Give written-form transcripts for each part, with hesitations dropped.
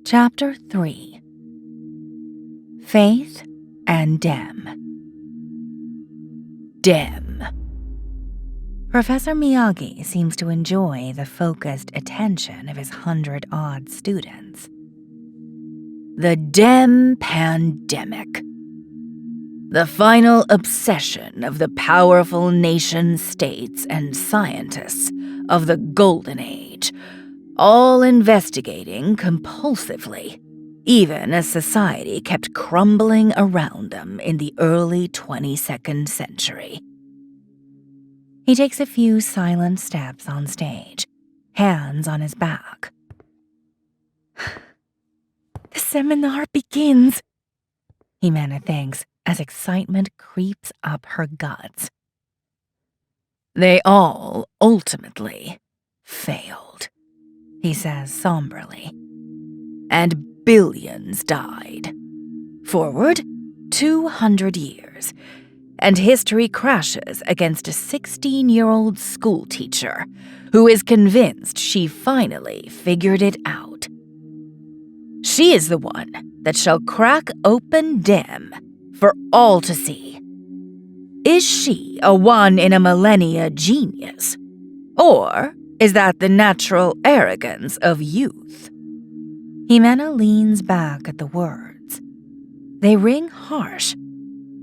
Chapter 3. Faith and Dem. Dem. Professor Miyagi seems to enjoy the focused attention of his 100-odd students. The Dem Pandemic. The final obsession of the powerful nation-states and scientists of the Golden Age, all investigating compulsively, even as society kept crumbling around them in the early 22nd century. He takes a few silent steps on stage, hands on his back. The seminar begins, Jimena thinks as excitement creeps up her guts. They all ultimately failed, he says somberly. And billions died. Forward 200 years, and history crashes against a 16-year-old schoolteacher who is convinced she finally figured it out. She is the one that shall crack open Dem for all to see. Is she a one-in-a-millennia genius? Or is that the natural arrogance of youth? Jimena leans back at the words. They ring harsh,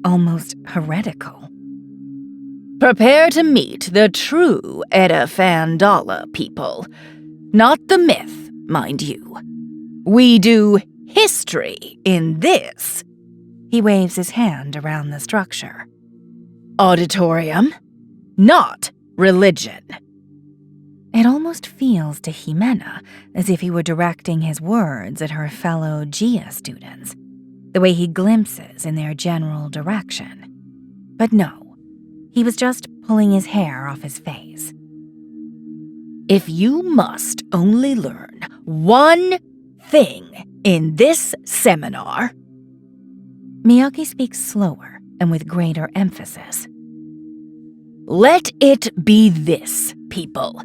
almost heretical. Prepare to meet the true Edda Fandala people. Not the myth, mind you. We do history in this. He waves his hand around the structure. Auditorium, not religion. It almost feels to Jimena as if he were directing his words at her fellow GIA students, the way he glimpses in their general direction. But no, he was just pulling his hair off his face. If you must only learn one thing in this seminar, Miyagi speaks slower and with greater emphasis. Let it be this, people.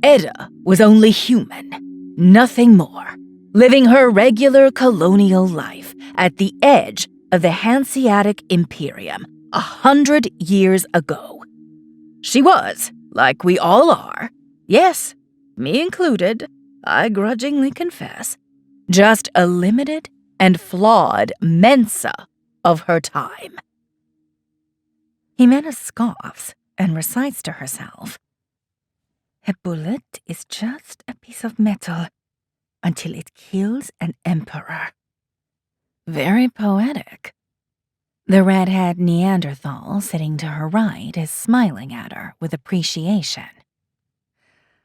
Edda was only human, nothing more, living her regular colonial life at the edge of the Hanseatic Imperium 100 years ago. She was, like we all are, yes, me included, I grudgingly confess, just a limited and flawed Mensa of her time. Jimena scoffs and recites to herself, a bullet is just a piece of metal until it kills an emperor. Very poetic. The redhead Neanderthal sitting to her right is smiling at her with appreciation.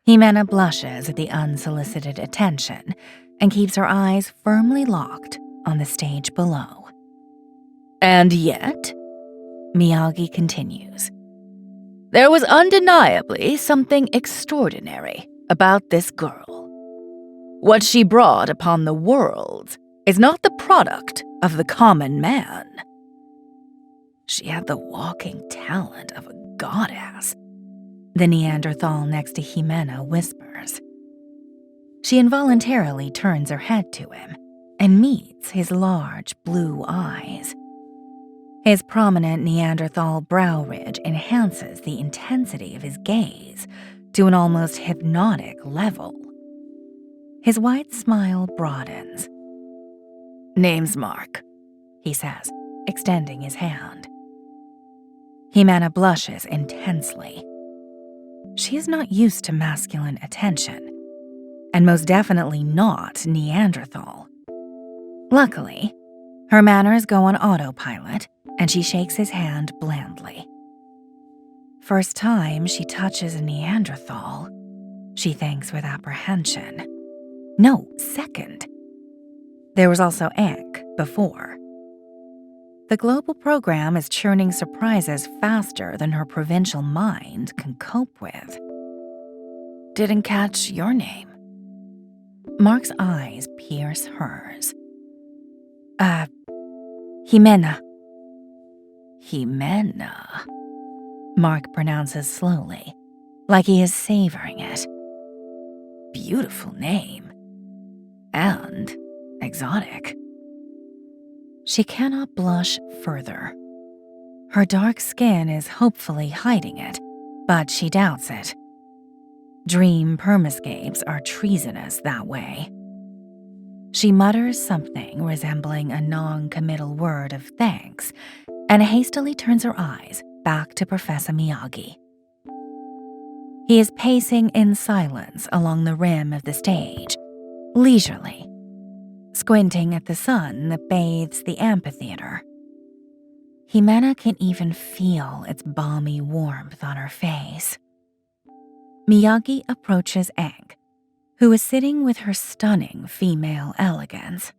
Jimena blushes at the unsolicited attention and keeps her eyes firmly locked on the stage below. And yet, Miyagi continues, there was undeniably something extraordinary about this girl. What she brought upon the world is not the product of the common man. She had the walking talent of a goddess, the Neanderthal next to Jimena whispers. She involuntarily turns her head to him and meets his large blue eyes. His prominent Neanderthal brow ridge enhances the intensity of his gaze to an almost hypnotic level. His wide smile broadens. Name's Mark, he says, extending his hand. Jimena blushes intensely. She is not used to masculine attention, and most definitely not Neanderthal. Luckily, her manners go on autopilot, and she shakes his hand blandly. First time she touches a Neanderthal, she thinks with apprehension. No, second. There was also Ankh before. The global program is churning surprises faster than her provincial mind can cope with. Didn't catch your name. Mark's eyes pierce hers. Jimena. Jimena, Mark pronounces slowly, like he is savoring it. Beautiful name. and exotic. She cannot blush further. Her dark skin is hopefully hiding it, but she doubts it. Dream permascapes are treasonous that way. She mutters something resembling a non-committal word of thanks and hastily turns her eyes back to Professor Miyagi. He is pacing in silence along the rim of the stage, leisurely, squinting at the sun that bathes the amphitheater. Himena can even feel its balmy warmth on her face. Miyagi approaches Aang, who is sitting with her stunning female elegance,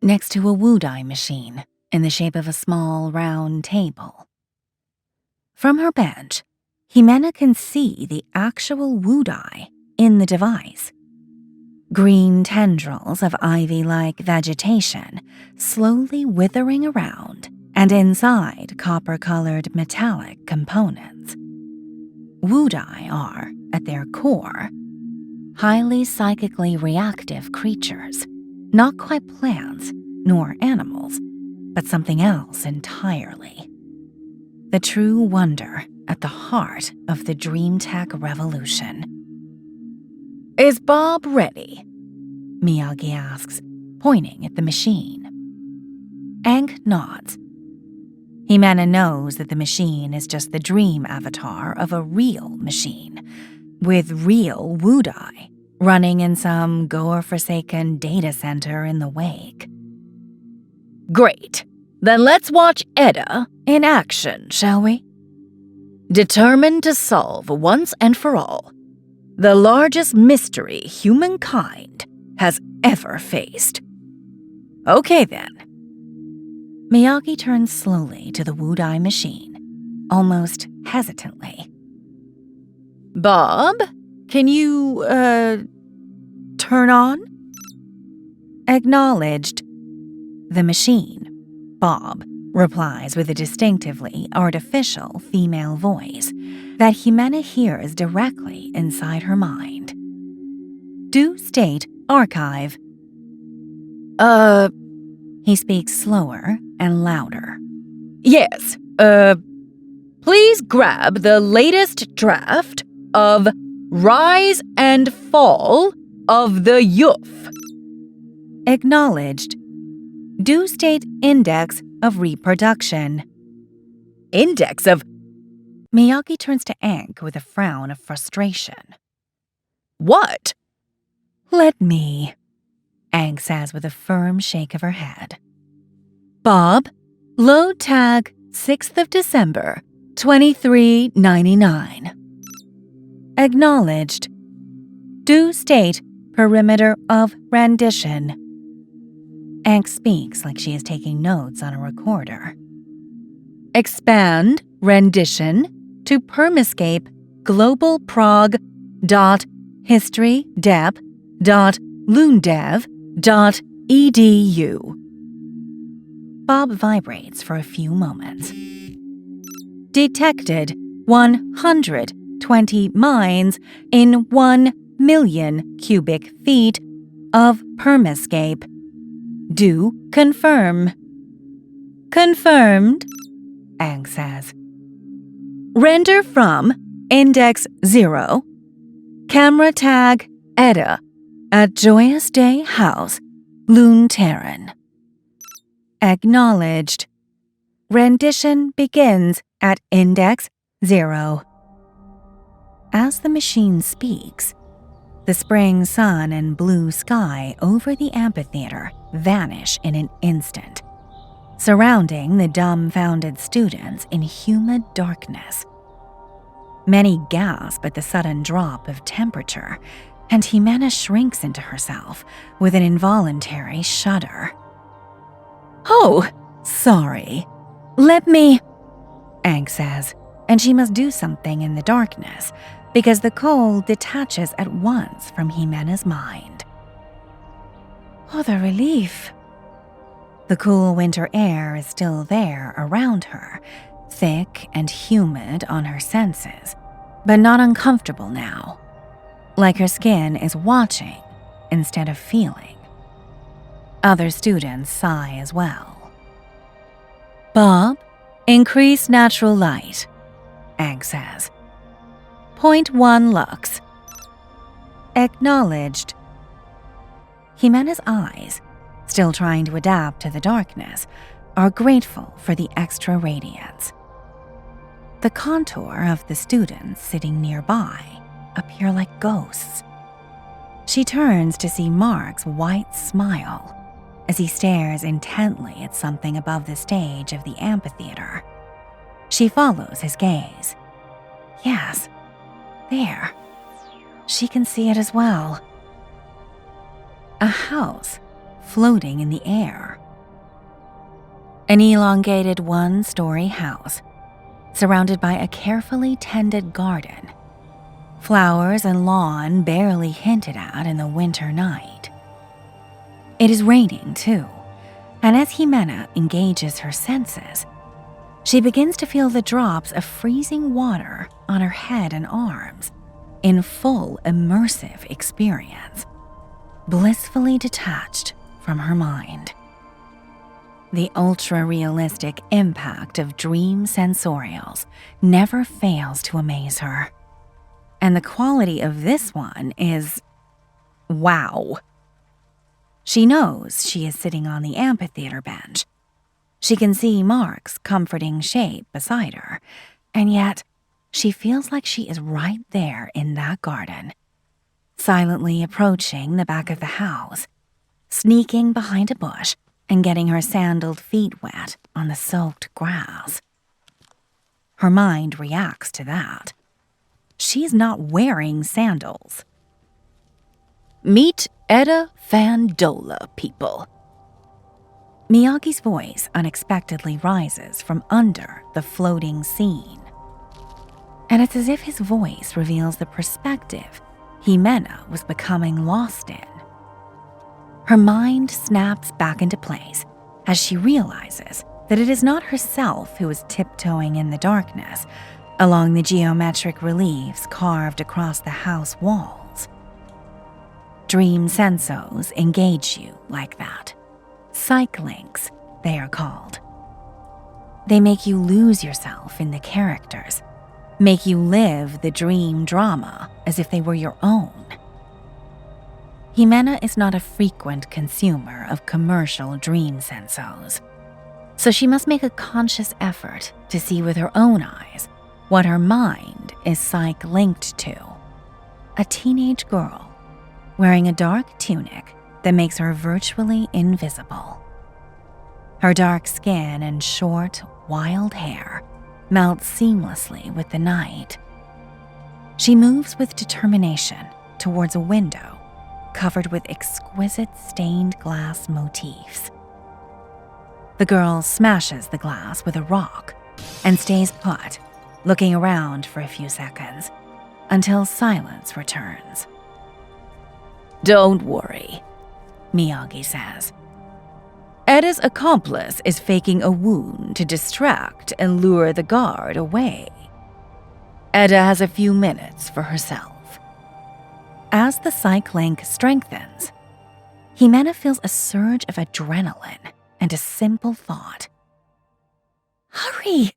next to a Wudai machine in the shape of a small round table. From her bench, Himena can see the actual Wudai in the device. Green tendrils of ivy-like vegetation slowly withering around and inside copper-colored metallic components. Wudai are, at their core, highly psychically reactive creatures, not quite plants nor animals, but something else entirely. The true wonder at the heart of the DreamTech revolution. "Is Bob ready?" Miyagi asks, pointing at the machine. Aang nods. Himena knows that the machine is just the dream avatar of a real machine, with real Wudai running in some gore-forsaken data center in the wake. "Great. Then let's watch Edda in action, shall we? Determined to solve once and for all the largest mystery humankind has ever faced. Okay then." Miyagi turns slowly to the Wudai machine, almost hesitantly. "Bob, can you, turn on?" Acknowledged. The machine, Bob, replies with a distinctively artificial female voice that Himena hears directly inside her mind. "Do state archive." He speaks slower and louder. "Yes, please grab the latest draft of Rise and Fall of the Youth." Acknowledged. "Do state index of reproduction." "Index of—" Miyagi turns to Aang with a frown of frustration. "What?" "Let me," Aang says with a firm shake of her head. "Bob, load tag 6th of December, 2399. Acknowledged. Do state perimeter of rendition." Aang speaks like she is taking notes on a recorder. "Expand rendition to permascape global prog dot history dep dot loondev dot edu." Bob vibrates for a few moments. "Detected 120 mines in 1 million cubic feet of permascape. Do confirm." "Confirmed," Aang says. "Render from index 0, camera tag Edda at Joyous Day House, Loon Terran." Acknowledged. Rendition begins at index 0. As the machine speaks, the spring sun and blue sky over the amphitheater vanish in an instant, surrounding the dumbfounded students in humid darkness. Many gasp at the sudden drop of temperature, and Himena shrinks into herself with an involuntary shudder. "Oh, sorry. Let me," Aang says, and she must do something in the darkness because the cold detaches at once from Himena's mind. Oh, the relief. The cool winter air is still there around her, thick and humid on her senses, but not uncomfortable now, like her skin is watching instead of feeling. Other students sigh as well. Bob, increase natural light, Egg says. 0.1 lux. Acknowledged. Jimena's eyes, still trying to adapt to the darkness, are grateful for the extra radiance. The contour of the students sitting nearby appear like ghosts. She turns to see Mark's white smile as he stares intently at something above the stage of the amphitheater. She follows his gaze. Yes, there. She can see it as well. A house floating in the air. An elongated one-story house, surrounded by a carefully tended garden. Flowers and lawn barely hinted at in the winter night. It is raining, too, and as Jimena engages her senses, she begins to feel the drops of freezing water on her head and arms in full immersive experience, blissfully detached from her mind. The ultra-realistic impact of dream sensorials never fails to amaze her. And the quality of this one is wow. She knows she is sitting on the amphitheater bench. She can see Mark's comforting shape beside her, and yet she feels like she is right there in that garden, silently approaching the back of the house, sneaking behind a bush and getting her sandaled feet wet on the soaked grass. Her mind reacts to that. She's not wearing sandals. Meet Etta Fandola, people. Miyagi's voice unexpectedly rises from under the floating scene. And it's as if his voice reveals the perspective Jimena was becoming lost in. Her mind snaps back into place as she realizes that it is not herself who is tiptoeing in the darkness along the geometric reliefs carved across the house walls. Dream sensos engage you like that. Psych links, they are called. They make you lose yourself in the characters, make you live the dream drama as if they were your own. Jimena is not a frequent consumer of commercial dream sensos, so she must make a conscious effort to see with her own eyes what her mind is psych-linked to. A teenage girl wearing a dark tunic that makes her virtually invisible. Her dark skin and short, wild hair melt seamlessly with the night. She moves with determination towards a window covered with exquisite stained glass motifs. The girl smashes the glass with a rock and stays put, looking around for a few seconds, until silence returns. Don't worry, Miyagi says. Etta's accomplice is faking a wound to distract and lure the guard away. Etta has a few minutes for herself. As the psych link strengthens, Jimena feels a surge of adrenaline and a simple thought. Hurry!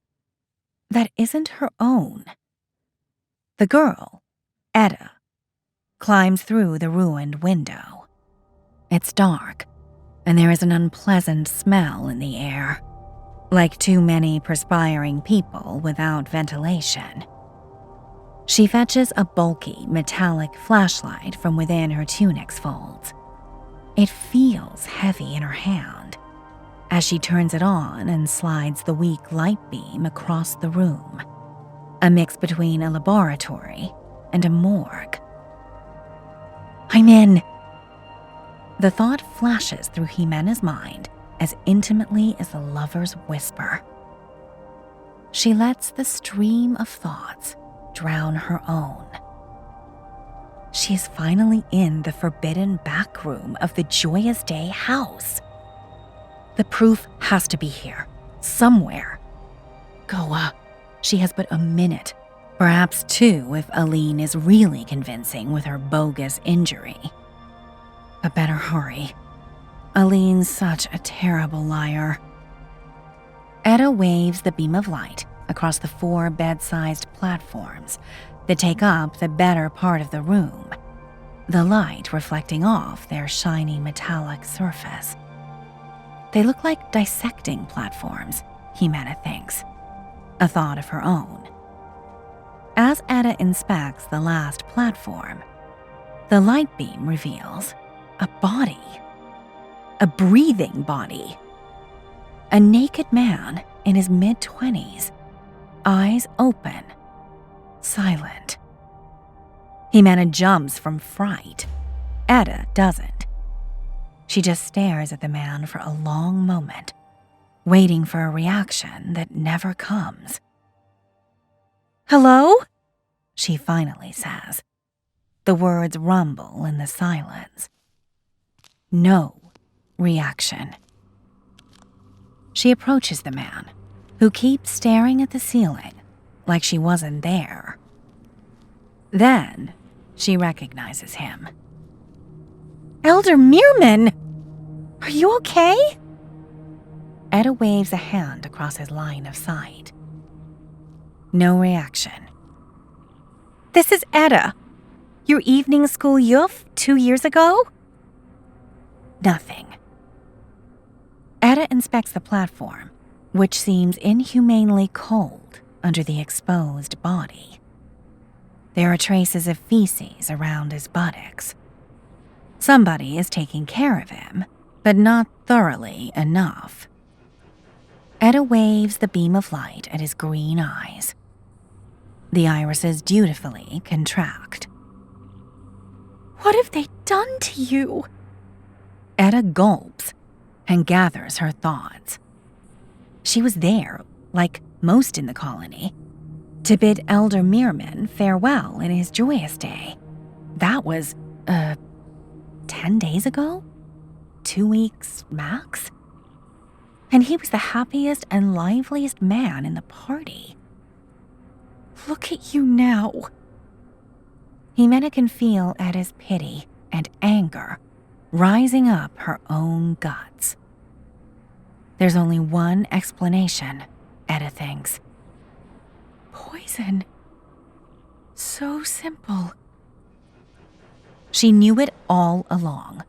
That isn't her own. The girl, Etta, climbs through the ruined window. It's dark, and there is an unpleasant smell in the air, like too many perspiring people without ventilation. She fetches a bulky, metallic flashlight from within her tunic's folds. It feels heavy in her hand as she turns it on and slides the weak light beam across the room, a mix between a laboratory and a morgue. I'm in. The thought flashes through Jimena's mind as intimately as a lover's whisper. She lets the stream of thoughts drown her own. She is finally in the forbidden back room of the Joyous Day house. The proof has to be here, somewhere. Goa, she has but a minute, perhaps two if Aline is really convincing with her bogus injury. But better hurry. Aline's such a terrible liar. Etta waves the beam of light across the 4 bed-sized platforms that take up the better part of the room, the light reflecting off their shiny metallic surface. They look like dissecting platforms, Jimena thinks, a thought of her own. As Etta inspects the last platform, the light beam reveals a body, a breathing body. A naked man in his mid-20s, eyes open, silent. Jimena jumps from fright. Etta doesn't. She just stares at the man for a long moment, waiting for a reaction that never comes. "Hello?" she finally says. The words rumble in the silence. No reaction. She approaches the man, who keeps staring at the ceiling like she wasn't there. Then she recognizes him. "Elder Meerman! Are you okay?" Etta waves a hand across his line of sight. No reaction. "This is Etta. Your evening school youth 2 years ago?" Nothing. Etta inspects the platform, which seems inhumanely cold under the exposed body. There are traces of feces around his buttocks. Somebody is taking care of him, but not thoroughly enough. Etta waves the beam of light at his green eyes. The irises dutifully contract. "What have they done to you?" Etta gulps and gathers her thoughts. She was there, like most in the colony, to bid Elder Meerman farewell in his joyous day. That was, 10 days ago? 2 weeks max? And he was the happiest and liveliest man in the party. Look at you now. Jimena can feel Etta's pity and anger rising up her own guts. There's only one explanation, Etta thinks. Poison. So simple. She knew it all along,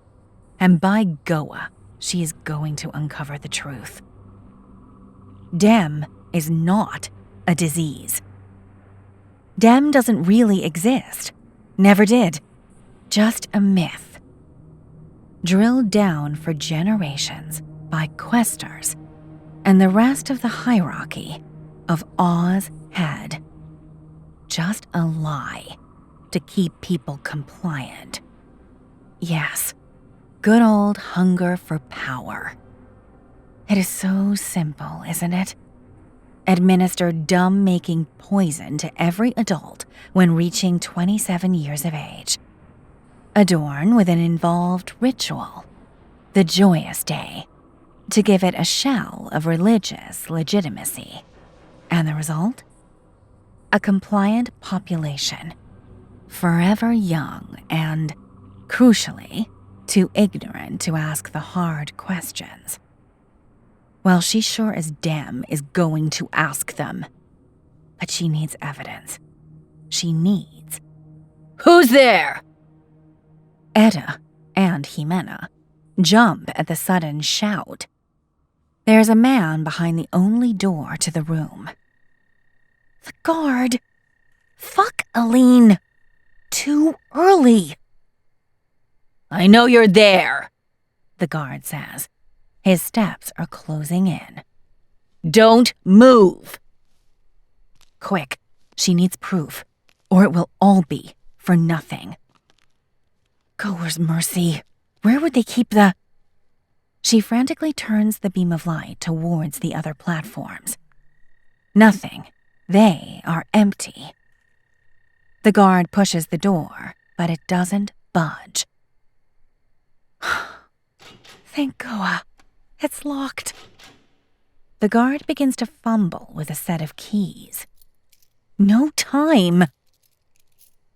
and by Goa, she is going to uncover the truth. DEM is not a disease. DEM doesn't really exist. Never did. Just a myth. Drilled down for generations by questers and the rest of the hierarchy of Oz head. Just a lie to keep people compliant. Yes, good old hunger for power. It is so simple, isn't it? Administer dumb-making poison to every adult when reaching 27 years of age. Adorn with an involved ritual, the joyous day, to give it a shell of religious legitimacy. And the result? A compliant population, forever young and, crucially, too ignorant to ask the hard questions. Well, she sure as damn is going to ask them. But she needs evidence. She needs... Who's there? Etta and Jimena jump at the sudden shout. There's a man behind the only door to the room. The guard. Fuck, Aline. Too early. I know you're there, the guard says. His steps are closing in. Don't move. Quick, she needs proof, or it will all be for nothing. Goer's mercy. Where would they keep the... She frantically turns the beam of light towards the other platforms. Nothing. They are empty. The guard pushes the door, but it doesn't budge. Thank Goa. It's locked. The guard begins to fumble with a set of keys. No time.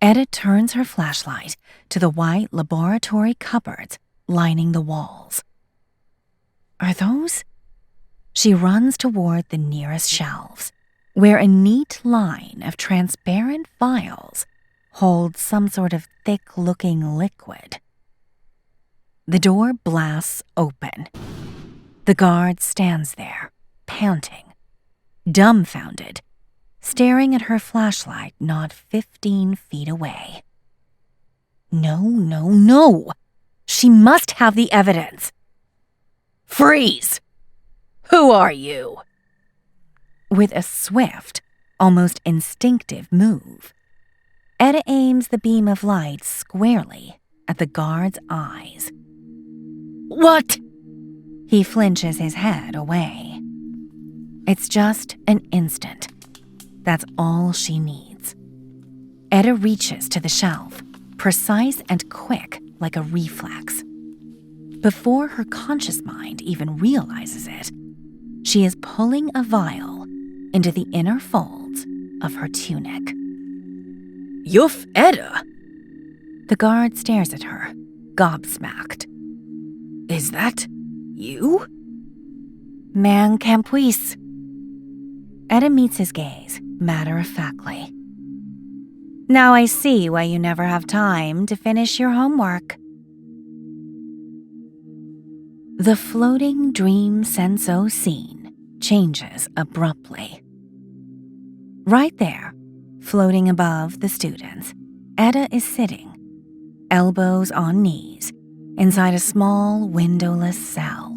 Etta turns her flashlight to the white laboratory cupboards lining the walls. Are those? She runs toward the nearest shelves, where a neat line of transparent vials holds some sort of thick-looking liquid. The door blasts open. The guard stands there, panting, dumbfounded, staring at her flashlight not 15 feet away. No. She must have the evidence. Freeze! Who are you? With a swift, almost instinctive move, Eda aims the beam of light squarely at the guard's eyes. What? He flinches his head away. It's just an instant. That's all she needs. Eda reaches to the shelf, precise and quick like a reflex. Before her conscious mind even realizes it, she is pulling a vial into the inner folds of her tunic. Yuff, Eda! The guard stares at her, gobsmacked. Is that you? Man campuis. Eda meets his gaze, matter-of-factly. Now I see why you never have time to finish your homework. The floating dream senso scene changes abruptly. Right there, floating above the students, Eda is sitting, elbows on knees, inside a small, windowless cell.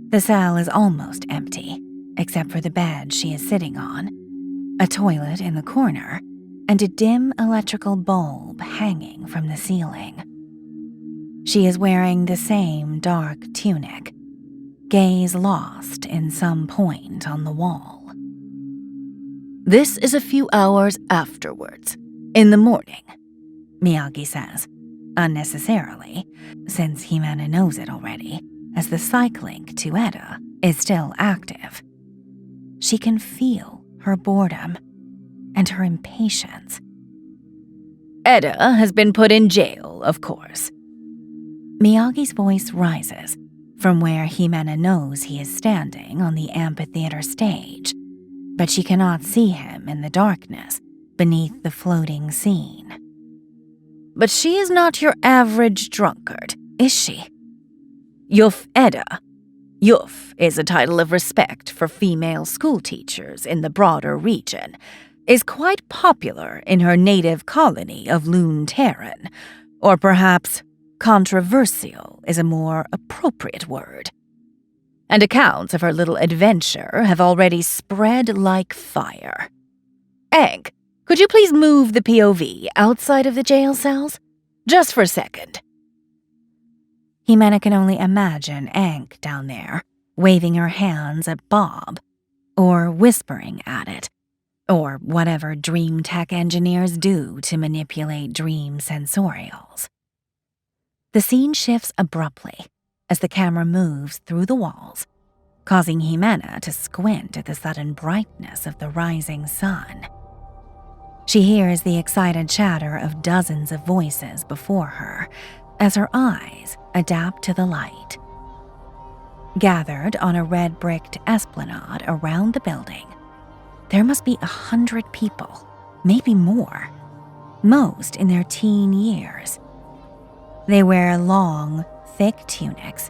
The cell is almost empty, except for the bed she is sitting on, a toilet in the corner, and a dim electrical bulb hanging from the ceiling. She is wearing the same dark tunic, gaze lost in some point on the wall. This is a few hours afterwards, in the morning, Miyagi says, unnecessarily, since Himena knows it already, as the psych link to Eda is still active. She can feel her boredom and her impatience. Eda has been put in jail, of course. Miyagi's voice rises from where Himena knows he is standing on the amphitheater stage, but she cannot see him in the darkness beneath the floating scene. But she is not your average drunkard, is she? Yuff Eda. Yuff is a title of respect for female schoolteachers in the broader region, is quite popular in her native colony of Loon Terran, or perhaps controversial is a more appropriate word. And accounts of her little adventure have already spread like fire. Egg, could you please move the POV outside of the jail cells? Just for a second. Himena can only imagine Ankh down there, waving her hands at Bob, or whispering at it, or whatever DreamTech engineers do to manipulate dream sensorials. The scene shifts abruptly as the camera moves through the walls, causing Himena to squint at the sudden brightness of the rising sun. She hears the excited chatter of dozens of voices before her as her eyes adapt to the light. Gathered on a red-bricked esplanade around the building, there must be 100 people, maybe more, most in their teen years. They wear long, thick tunics,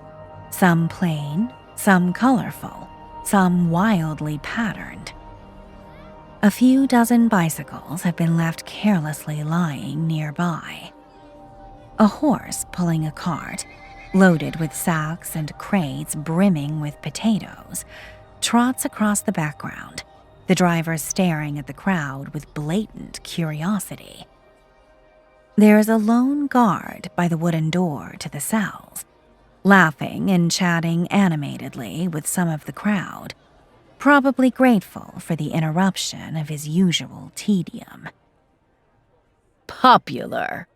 some plain, some colorful, some wildly patterned. A few dozen bicycles have been left carelessly lying nearby. A horse pulling a cart, loaded with sacks and crates brimming with potatoes, trots across the background, the driver staring at the crowd with blatant curiosity. There is a lone guard by the wooden door to the cells, laughing and chatting animatedly with some of the crowd, probably grateful for the interruption of his usual tedium. Popular,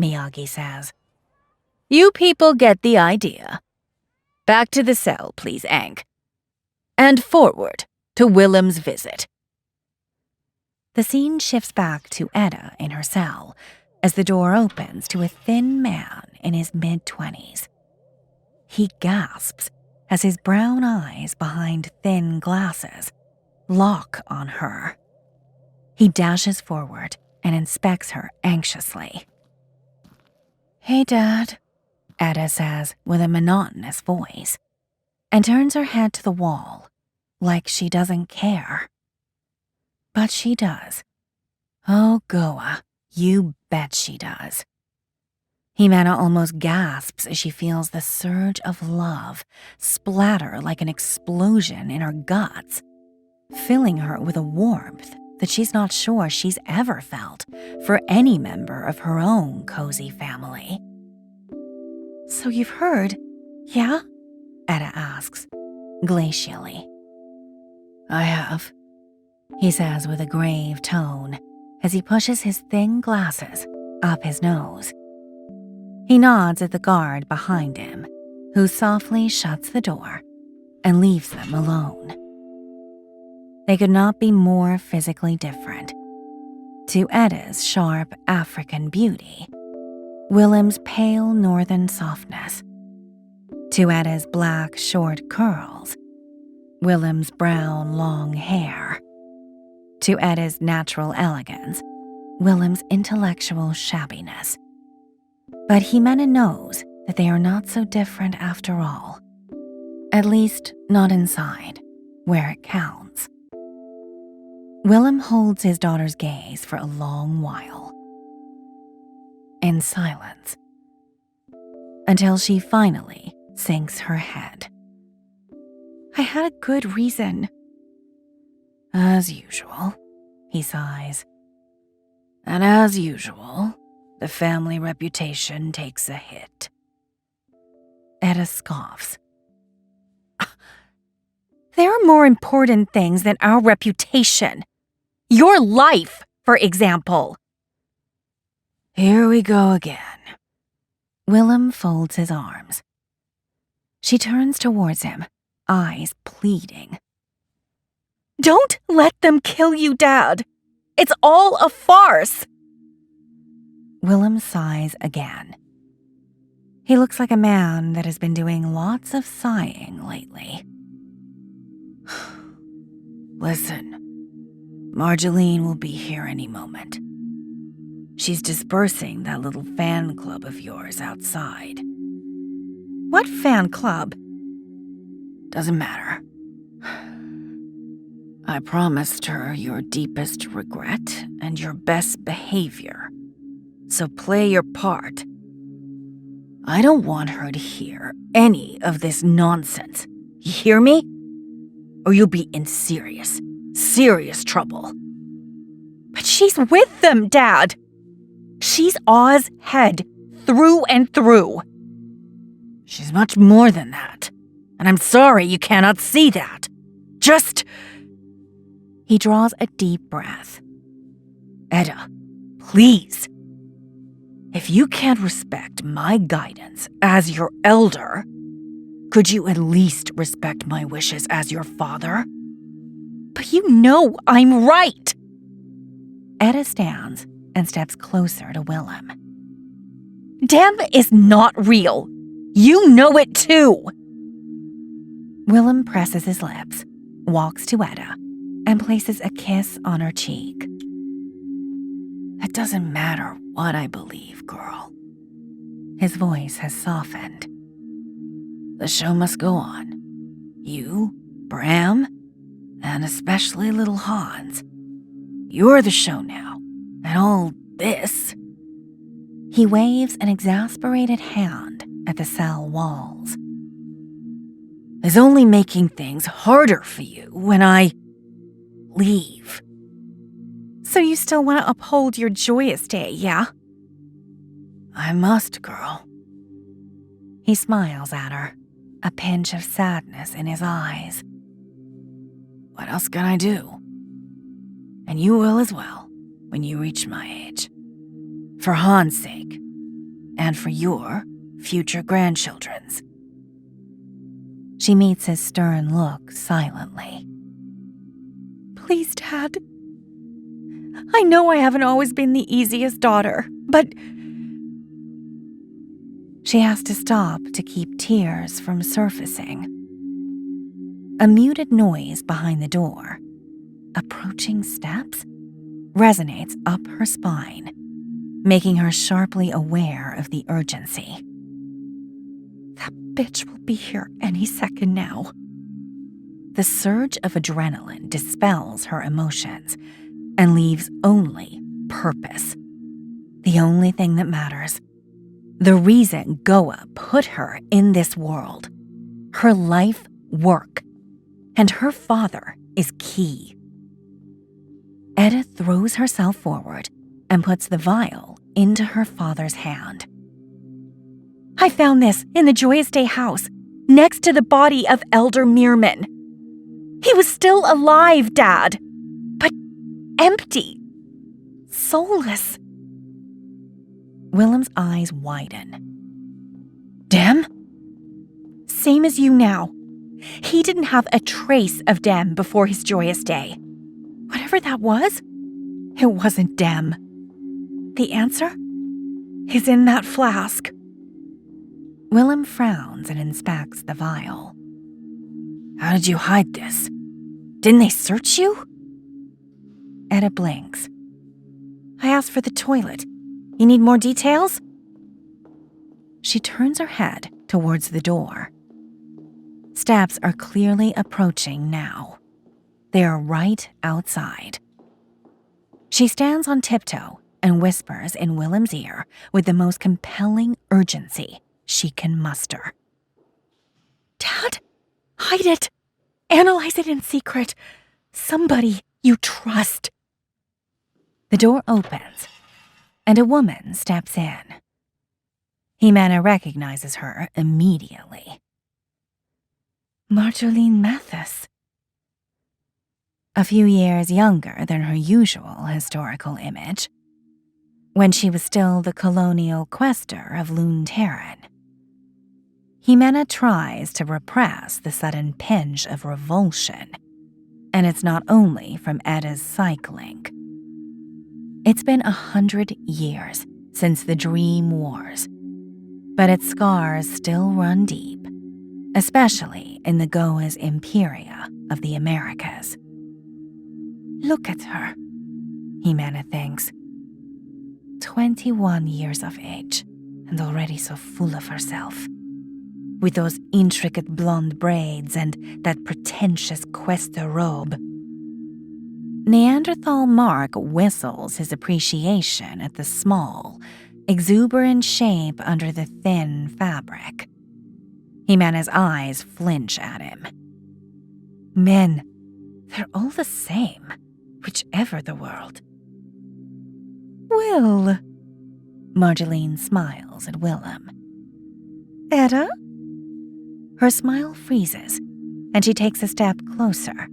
Miyagi says. You people get the idea. Back to the cell, please, Ankh. And forward to Willem's visit. The scene shifts back to Eda in her cell as the door opens to a thin man in his mid-20s. He gasps as his brown eyes behind thin glasses lock on her. He dashes forward and inspects her anxiously. "Hey, Dad," Etta says with a monotonous voice, and turns her head to the wall like she doesn't care. But she does. Oh, Goa, you bet she does. Jimena almost gasps as she feels the surge of love splatter like an explosion in her guts, filling her with a warmth that she's not sure she's ever felt for any member of her own cozy family. "So you've heard, yeah?" Etta asks, glacially. "I have," he says with a grave tone as he pushes his thin glasses up his nose. He nods at the guard behind him, who softly shuts the door and leaves them alone. They could not be more physically different. To Etta's sharp African beauty, Willem's pale northern softness. To Etta's black short curls, Willem's brown long hair. To Etta's natural elegance, Willem's intellectual shabbiness. But Jimena knows that they are not so different after all. At least, not inside, where it counts. Willem holds his daughter's gaze for a long while. In silence. Until she finally sinks her head. "I had a good reason." "As usual," he sighs. "And as usual, the family reputation takes a hit." Etta scoffs. "There are more important things than our reputation. Your life, for example." "Here we go again." Willem folds his arms. She turns towards him, eyes pleading. "Don't let them kill you, Dad. It's all a farce." Willem sighs again. He looks like a man that has been doing lots of sighing lately. "Listen, Marjolaine will be here any moment. She's dispersing that little fan club of yours outside." "What fan club?" "Doesn't matter. I promised her your deepest regret and your best behavior, so play your part. I don't want her to hear any of this nonsense. You hear me? Or you'll be in serious, serious trouble." "But she's with them, Dad. She's Oz head through and through." "She's much more than that, and I'm sorry you cannot see that. Just..." He draws a deep breath. "Etta, please. If you can't respect my guidance as your elder, could you at least respect my wishes as your father?" "But you know I'm right." Etta stands and steps closer to Willem. "Dem is not real. You know it too." Willem presses his lips, walks to Etta, and places a kiss on her cheek. "It doesn't matter what I believe, girl." His voice has softened. "The show must go on. You, Bram, and especially little Hans. You're the show now, and all this..." He waves an exasperated hand at the cell walls. "Is only making things harder for you when I leave." "So you still want to uphold your joyous day, yeah?" "I must, girl." He smiles at her, a pinch of sadness in his eyes. "What else can I do? And you will as well when you reach my age. For Han's sake, and for your future grandchildren's." She meets his stern look silently. "Please, Dad. I know I haven't always been the easiest daughter, but..." She has to stop to keep tears from surfacing. A muted noise behind the door, approaching steps, resonates up her spine, making her sharply aware of the urgency. That bitch will be here any second now. The surge of adrenaline dispels her emotions and leaves only purpose. The only thing that matters. The reason Goa put her in this world. Her life work. And her father is key. Etta throws herself forward and puts the vial into her father's hand. I found this in the Joyous Day house, next to the body of Elder Meerman. He was still alive, Dad, but empty, soulless. Willem's eyes widen. Dem? Same as you now. He didn't have a trace of Dem before his Joyous Day. Whatever that was, it wasn't Dem. The answer is in that flask. Willem frowns and inspects the vial. How did you hide this? Didn't they search you? Etta blinks. I asked for the toilet. You need more details? She turns her head towards the door. Steps are clearly approaching now. They are right outside. She stands on tiptoe and whispers in Willem's ear with the most compelling urgency she can muster. Dad, hide it. Analyze it in secret. Somebody you trust. The door opens, and a woman steps in. Jimena recognizes her immediately. Marjolaine Mathis. A few years younger than her usual historical image, when she was still the colonial quester of Lune Terran. Jimena tries to repress the sudden pinch of revulsion, and it's not only from Etta's psych link. It's been 100 years since the Dream Wars, but its scars still run deep, especially in the Goa's Imperia of the Americas. Look at her, Jimena thinks. 21 years of age, and already so full of herself. With those intricate blonde braids and that pretentious questa robe. Neanderthal Mark whistles his appreciation at the small, exuberant shape under the thin fabric. Jimena's eyes flinch at him. Men, they're all the same, whichever the world. Will, Marjolaine smiles at Willem. Etta? Her smile freezes, and she takes a step closer,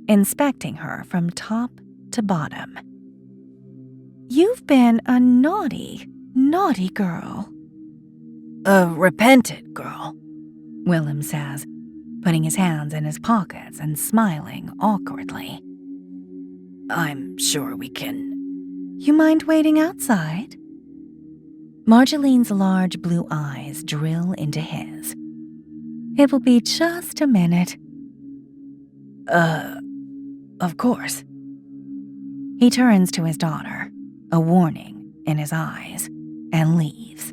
inspecting her from top to bottom. You've been a naughty, naughty girl. A repentant girl, Willem says, putting his hands in his pockets and smiling awkwardly. I'm sure we can. You mind waiting outside? Marjolaine's large blue eyes drill into his. It will be just a minute. Of course. He turns to his daughter, a warning in his eyes, and leaves.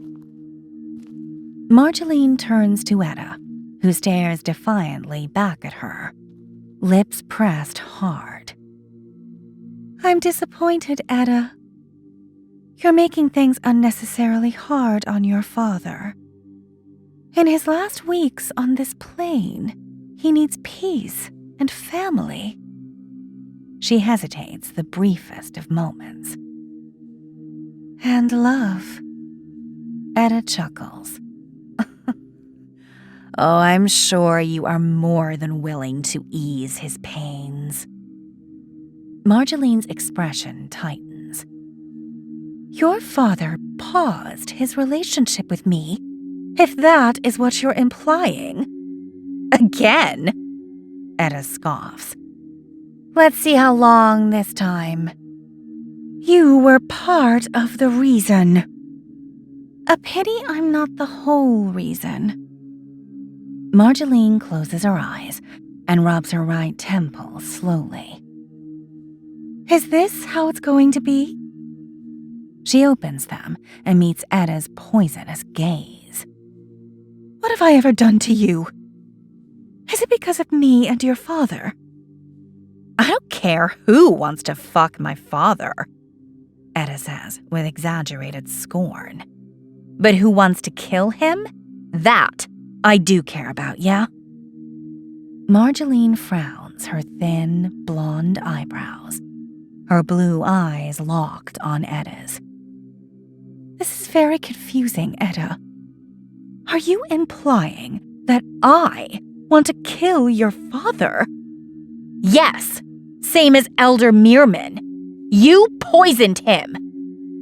Marjolaine turns to Etta, who stares defiantly back at her, lips pressed hard. I'm disappointed, Etta. You're making things unnecessarily hard on your father. In his last weeks on this plane, he needs peace and family. She hesitates the briefest of moments. And love. Etta chuckles. Oh, I'm sure you are more than willing to ease his pains. Marjolaine's expression tightens. Your father paused his relationship with me, if that is what you're implying. Again? Etta scoffs. Let's see how long this time. You were part of the reason. A pity I'm not the whole reason. Marjolaine closes her eyes and rubs her right temple slowly. Is this how it's going to be? She opens them and meets Edda's poisonous gaze. What have I ever done to you? Is it because of me and your father? I don't care who wants to fuck my father, Edda says with exaggerated scorn. But who wants to kill him? That I do care about, yeah? Marjolaine frowns her thin, blonde eyebrows, her blue eyes locked on Edda's. This is very confusing, Edda. Are you implying that I want to kill your father? Yes, same as Elder Meerman. You poisoned him.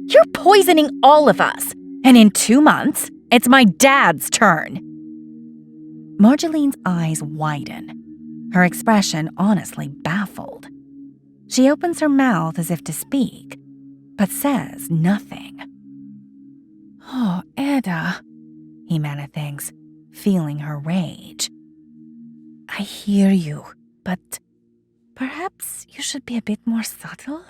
You're poisoning all of us, and in 2 months, it's my dad's turn. Marjolaine's eyes widen, her expression honestly baffled. She opens her mouth as if to speak, but says nothing. Oh, Edda, Jimena thinks, feeling her rage. I hear you, but perhaps you should be a bit more subtle?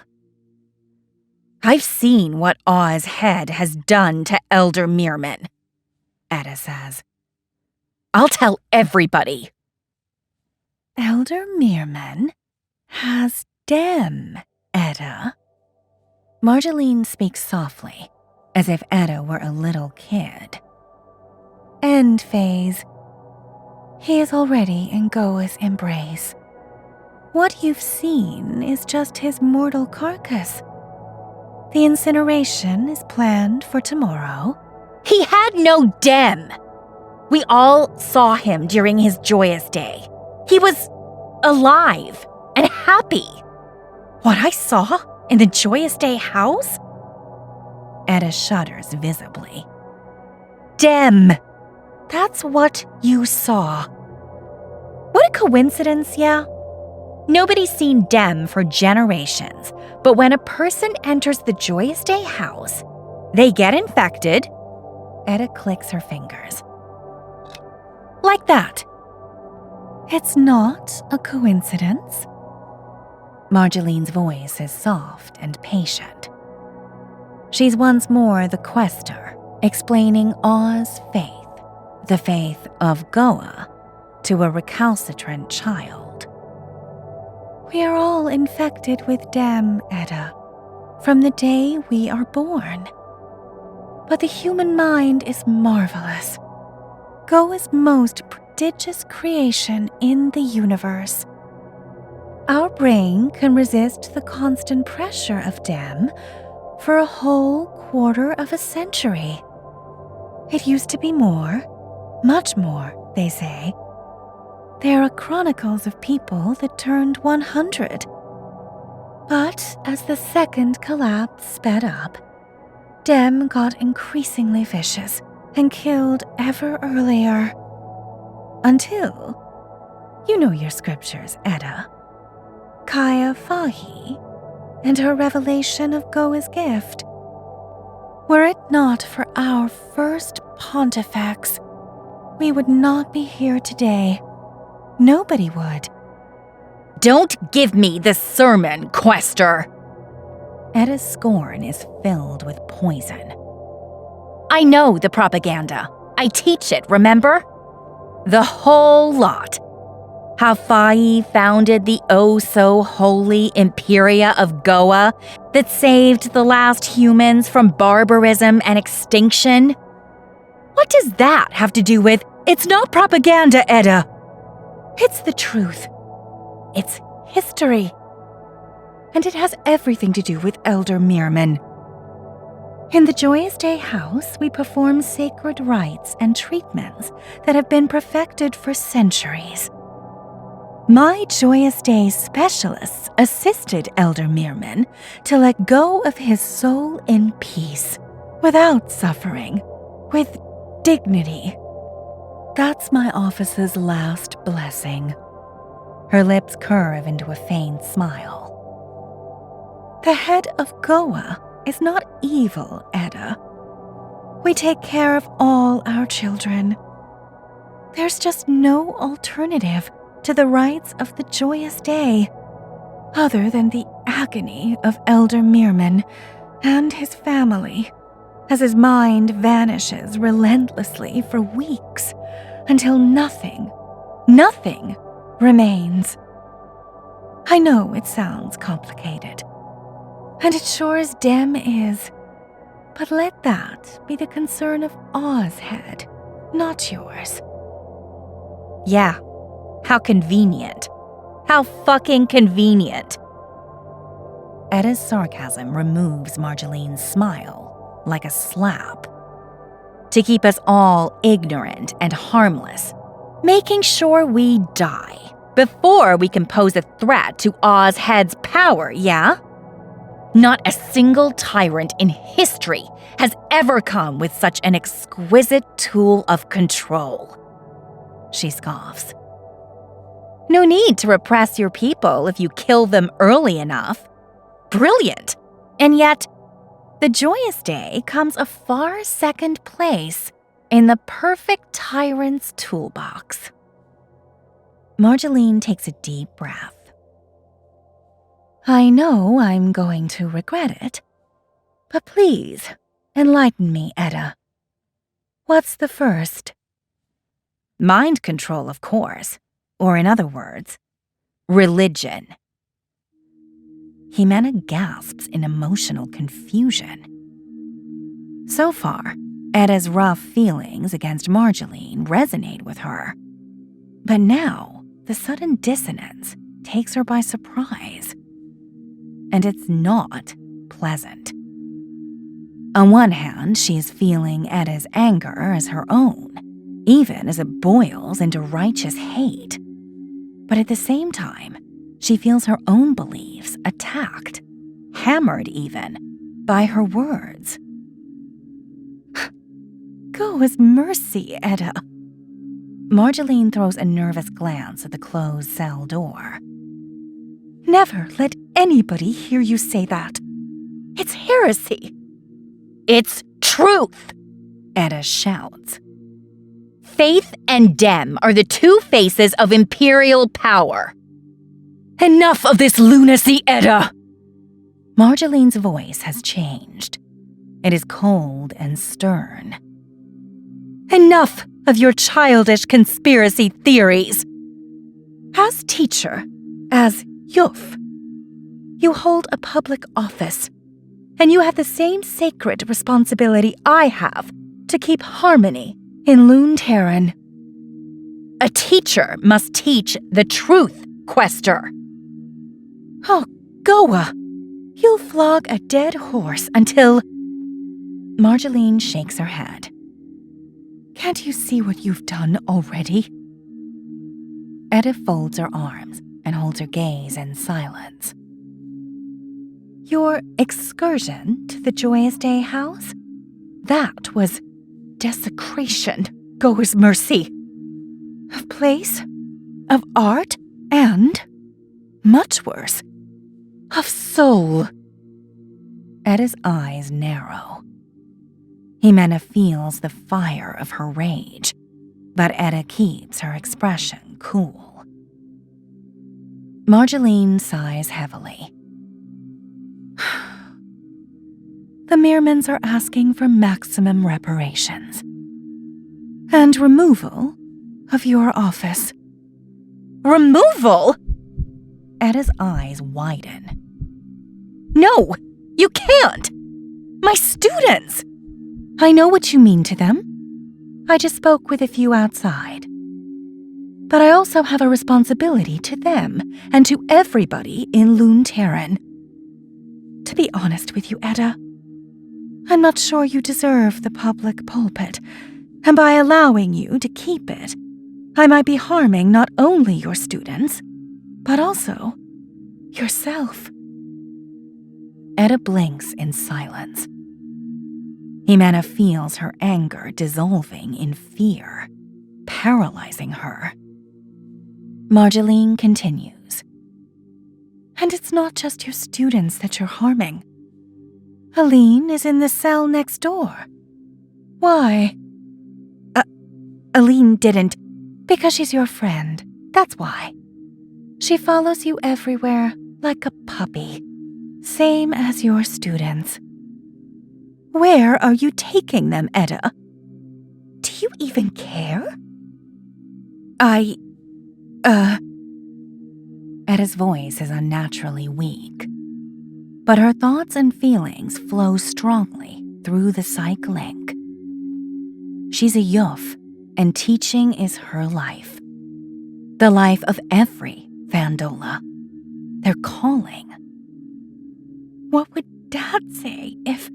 I've seen what Oz Head has done to Elder Meerman, Edda says. I'll tell everybody. Elder Meerman has dem, Edda. Marjolaine speaks softly, as if Edda were a little kid. End phase. He is already in Goa's embrace. What you've seen is just his mortal carcass. The incineration is planned for tomorrow. He had no dem. We all saw him during his joyous day. He was alive and happy. What I saw in the joyous day house? Edda shudders visibly. Dem. That's what you saw. What a coincidence, yeah? Nobody's seen dem for generations, but when a person enters the Joyous Day house, they get infected. Edda clicks her fingers. Like that. It's not a coincidence. Marjolaine's voice is soft and patient. She's once more the quester, explaining Oz's faith, the faith of Goa, to a recalcitrant child. We are all infected with dem, Edda, from the day we are born. But the human mind is marvelous. Goa's most prodigious creation in the universe. Our brain can resist the constant pressure of dem for a whole quarter of a century. It used to be more, much more, they say. There are chronicles of people that turned 100. But as the second collapse sped up, dem got increasingly vicious and killed ever earlier. Until, you know your scriptures, Edda. Kaya Fahi and her revelation of Goa's gift. Were it not for our first pontifex, we would not be here today. Nobody would. Don't give me this sermon, Quester! Edda's scorn is filled with poison. I know the propaganda. I teach it, remember? The whole lot. How Faye founded the oh-so-holy Imperia of Goa that saved the last humans from barbarism and extinction? What does that have to do with, it's not propaganda, Edda? It's the truth. It's history. And it has everything to do with Elder Meerman. In the Joyous Day house, we perform sacred rites and treatments that have been perfected for centuries. My Joyous Day specialists assisted Elder Meerman to let go of his soul in peace, without suffering, with dignity. That's my office's last blessing. Her lips curve into a faint smile. The head of Goa is not evil, Edda. We take care of all our children. There's just no alternative to the rites of the joyous day, other than the agony of Elder Meerman and his family, as his mind vanishes relentlessly for weeks until nothing remains. I know it sounds complicated, and it sure as damn is, but let that be the concern of Oz head, not yours. Yeah, how convenient. How fucking convenient. Etta's sarcasm removes Marjolaine's smile like a slap. To keep us all ignorant and harmless, making sure we die before we can pose a threat to Ozhead's power, yeah? Not a single tyrant in history has ever come with such an exquisite tool of control. She scoffs. No need to repress your people if you kill them early enough. Brilliant. And yet, the joyous day comes a far second place in the perfect tyrant's toolbox. Marjolaine takes a deep breath. I know I'm going to regret it, but please enlighten me, Etta. What's the first? Mind control, of course. Or in other words, religion. Jimena gasps in emotional confusion. So far, Etta's rough feelings against Marjolaine resonate with her. But now, the sudden dissonance takes her by surprise. And it's not pleasant. On one hand, she is feeling Etta's anger as her own, even as it boils into righteous hate. But at the same time, she feels her own beliefs attacked, hammered even, by her words. Go as mercy, Etta. Marjolaine throws a nervous glance at the closed cell door. Never let anybody hear you say that. It's heresy. It's truth, Etta shouts. Faith and Dem are the two faces of imperial power. Enough of this lunacy, Etta! Marjolaine's voice has changed. It is cold and stern. Enough of your childish conspiracy theories. As teacher, as Yuf, you hold a public office, and you have the same sacred responsibility I have to keep harmony in Lune Terran. A teacher must teach the truth, Quester. Oh, Goa! You'll flog a dead horse until... Marjolaine shakes her head. Can't you see what you've done already? Etta folds her arms and holds her gaze in silence. Your excursion to the Joyous Day house? That was desecration, Goa's mercy. Of place, of art, and, much worse, of soul. Etta's eyes narrow. Jimena feels the fire of her rage, but Etta keeps her expression cool. Marjolaine sighs heavily. The Meermans are asking for maximum reparations and removal of your office. Removal? Etta's eyes widen. No, you can't! My students! I know what you mean to them. I just spoke with a few outside. But I also have a responsibility to them and to everybody in Lune Terran. To be honest with you, Etta, I'm not sure you deserve the public pulpit, and by allowing you to keep it, I might be harming not only your students, but also yourself. Etta blinks in silence. Jimena feels her anger dissolving in fear, paralyzing her. Marjolaine continues. And it's not just your students that you're harming. Aline is in the cell next door. Why? Aline didn't, because she's your friend, That's why. She follows you everywhere like a puppy, same as your students. Where are you taking them, Edda? Do you even care? Edda's voice is unnaturally weak, but her thoughts and feelings flow strongly through the psych link. She's a Yuf, and teaching is her life. The life of every Vandola. Their calling. What would Dad say if,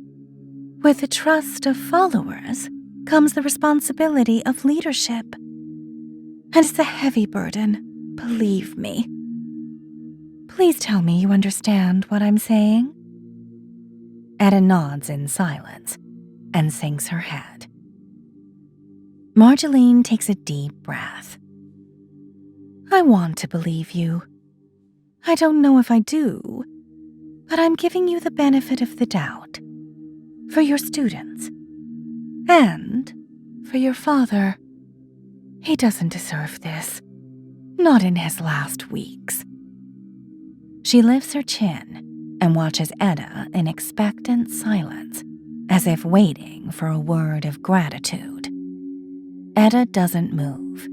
with the trust of followers, comes the responsibility of leadership? And it's a heavy burden, believe me. Please tell me you understand what I'm saying. Edda nods in silence and sinks her head. Marjeline takes a deep breath. I want to believe you. I don't know if I do, but I'm giving you the benefit of the doubt. For your students. And for your father. He doesn't deserve this. Not in his last weeks. She lifts her chin and watches Edda in expectant silence, as if waiting for a word of gratitude. Edda doesn't move.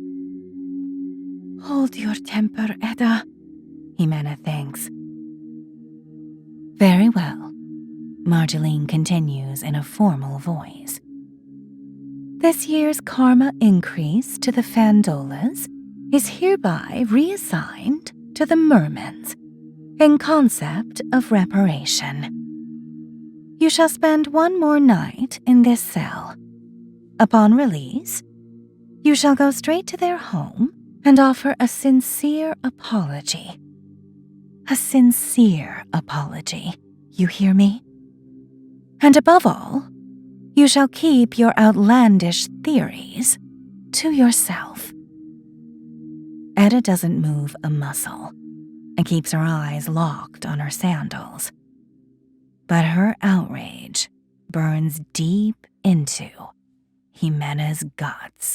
Hold your temper, Edda, Jimena thinks. Very well, Marjeline continues in a formal voice. This year's karma increase to the Fandolas is hereby reassigned to the Mermans in concept of reparation. You shall spend one more night in this cell. Upon release, you shall go straight to their home and offer a sincere apology. A sincere apology, you hear me? And above all, you shall keep your outlandish theories to yourself. Edda doesn't move a muscle and keeps her eyes locked on her sandals. But her outrage burns deep into Jimena's guts.